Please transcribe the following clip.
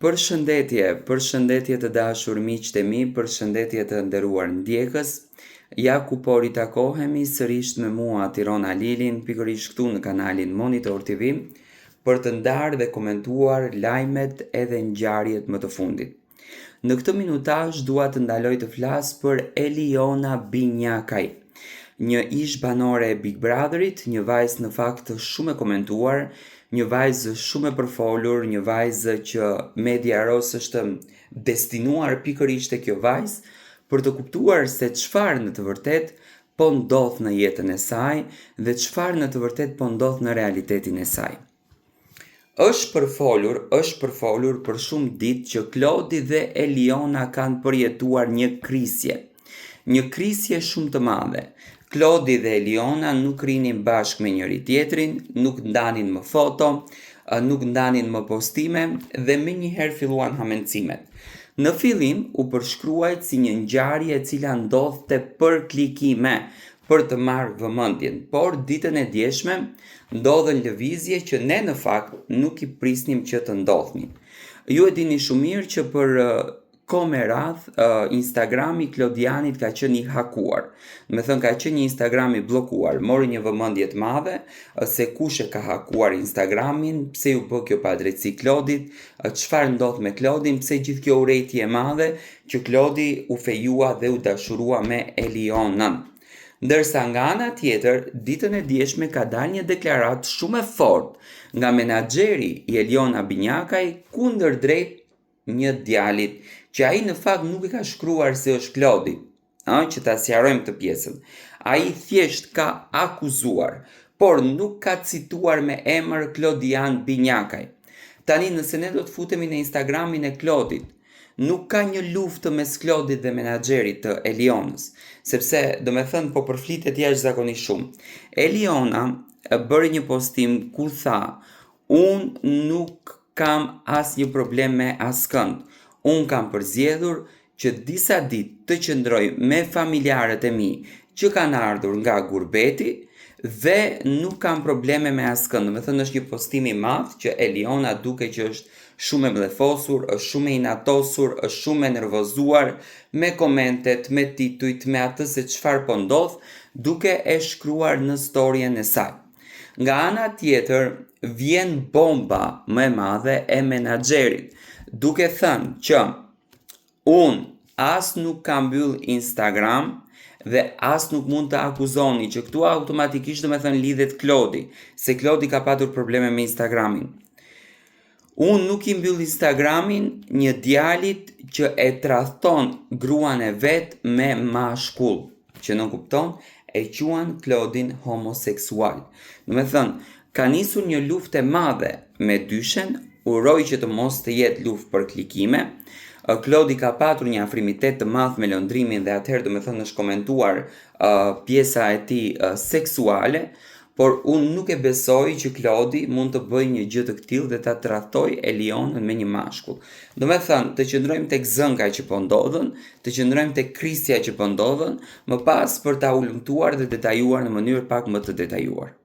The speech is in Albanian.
Përshëndetje të dashur miqtë e mi, përshëndetje të nderuar ndjekës. Ja ku po ritakohemi sërish me mua Tirona Lilin, pikërisht këtu në kanalin Monitor TV, për të ndarë dhe komentuar lajmet edhe ngjarjet më të fundit. Në këtë minutazh dua të ndaloj të flas për Eliona Binjakaj, një ish banore e Big Brotherit, një vajzë në fakt shumë e komentuar, një vajzë shumë e përfolur, një vajzë që media ros është destinuar pikërisht te kjo vajzë për të kuptuar se çfarë në të vërtet po ndodh në jetën e saj dhe çfarë në të vërtet po ndodh në realitetin e saj. Është përfolur për shumë ditë që Klodi dhe Eliona kanë përjetuar një krisje shumë të madhe. Klodi dhe Eliona nuk rinin bashkë me njëri tjetrin, nuk ndanin më foto, nuk ndanin më postime dhe menjëherë filluan hamencimet. Në fillim u përshkruajt si një ngjarje e cila ndodhte për klikime, për të marrë vëmendjen, por ditën e djeshme ndodhen lëvizje që ne në fakt nuk i prisnim që të ndodhnin. Ju e dini shumë mirë që për kohë me radhë Instagrami Klodianit ka qenë i hakuar. Me thënë ka qenë një Instagram i bllokuar, mori një vëmendje të madhe se kush e ka hakuar Instagramin, pse u bë kjo padrejtësi Klodit, çfarë ndodh me Klodin, pse gjithë kjo urrejtje e madhe që Klodi u fejua dhe u dashurua me Elionën. Ndërsa nga ana tjetër, ditën e djeshme ka dalë një deklaratë shumë e fortë nga menaxheri i Eliona Binjakaj kundërdrejt një djalit që ai në fakt nuk i ka shkruar se është Klodi, që ta sqarojmë këtë pjesën. Ai thjesht ka akuzuar, por nuk ka cituar me emër Klodian Binjakaj. Tani nëse ne do të futemi në Instagramin e Klodit, nuk ka një luftë mes Klodit dhe menaxherit të Elionës, sepse do me thënë po përflitet jashtëzakonisht shumë. Eliona bëri një postim ku tha: "Unë nuk kam asnjë problem me askënd. Unë kam përzgjedhur që disa ditë të qëndroj me familjarët e mi që kanë ardhur nga gurbeti dhe nuk kam probleme me askënd." Do me thënë është një postim i madh që Eliona duke që është shumë e mllefosur, është shumë e inatosur, është shumë e nervozuar me komentet, me titujt, me atë se çfarë po ndodh, duke e shkruar në storyen e saj. Nga ana tjetër vjen bomba më e madhe e menaxherit, duke thënë që unë as nuk kam mbyll Instagram dhe as nuk mund të akuzoni, që këtu automatikisht do me thënë lidhet Klodi, se Klodi ka patur probleme me Instagramin. Unë nuk i mbyll Instagramin një djalit që e tradhton gruan e vet me mashkull, që nuk kupton, e quan Klodin homoseksual. Do me thënë, ka nisur një luftë e madhe me dyshen, uroj që të mos të jetë luftë për klikime. Klodi ka patur një afrimitet të madh me lëndrimin dhe atëherë do me thënë është komentuar pjesa e tij seksuale, por unë nuk e besoj që Klodi mund të bëjë një gjë të tillë dhe ta tradhtoj Elionën me një mashkull. Do me thënë, të qëndrojmë tek zënka që po ndodhen, të qëndrojmë tek krisja që po ndodhen, më pas për ta ulëmtuar dhe detajuar në mënyrë pak më të detajuar.